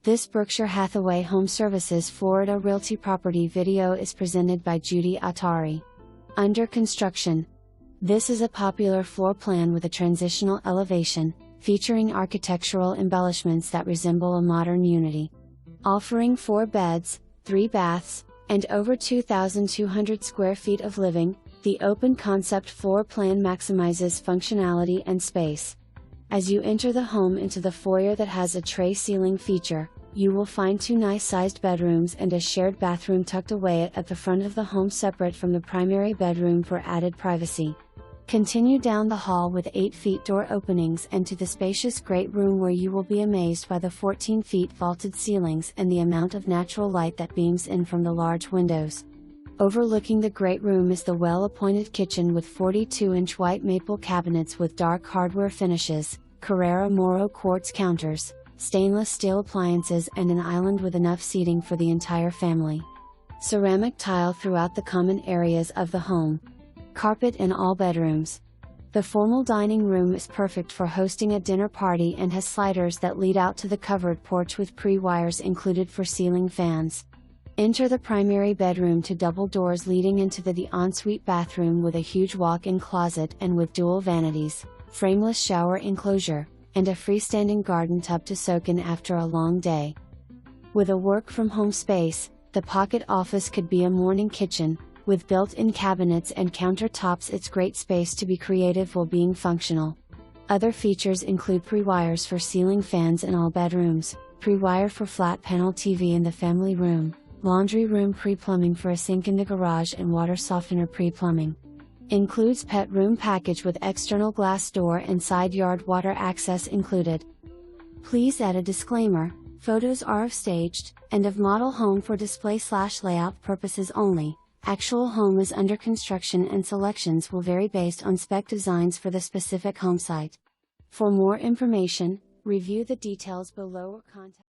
This Berkshire Hathaway HomeServices Florida Realty property video is presented by Judy Attari. Under construction. This is a popular floor plan with a transitional elevation, featuring architectural embellishments that resemble a modern unity. Offering 4 beds, 3 baths, and over 2,200 square feet of living, the open concept floor plan maximizes functionality and space. As you enter the home into the foyer that has a tray ceiling feature, you will find 2 nice-sized bedrooms and a shared bathroom tucked away at the front of the home separate from the primary bedroom for added privacy. Continue down the hall with 8 feet door openings and to the spacious great room where you will be amazed by the 14 feet vaulted ceilings and the amount of natural light that beams in from the large windows. Overlooking the great room is the well-appointed kitchen with 42-inch white maple cabinets with dark hardware finishes, Carrara Morro Quartz counters, stainless steel appliances and an island with enough seating for the entire family. Ceramic tile throughout the common areas of the home. Carpet in all bedrooms. The formal dining room is perfect for hosting a dinner party and has sliders that lead out to the covered porch with pre-wires included for ceiling fans. Enter the primary bedroom to double doors leading into the ensuite bathroom with a huge walk-in closet and with dual vanities, frameless shower enclosure, and a freestanding garden tub to soak in after a long day. With a work-from-home space, the pocket office could be a morning kitchen. With built-in cabinets and countertops, it's great space to be creative while being functional. Other features include pre-wires for ceiling fans in all bedrooms, pre-wire for flat panel TV in the family room, laundry room pre-plumbing for a sink in the garage and water softener pre-plumbing. Includes pet room package with external glass door and side yard water access included. Please add a disclaimer, photos are of staged, and of model home for display/layout purposes only. Actual home is under construction and selections will vary based on spec designs for the specific home site. For more information, review the details below or contact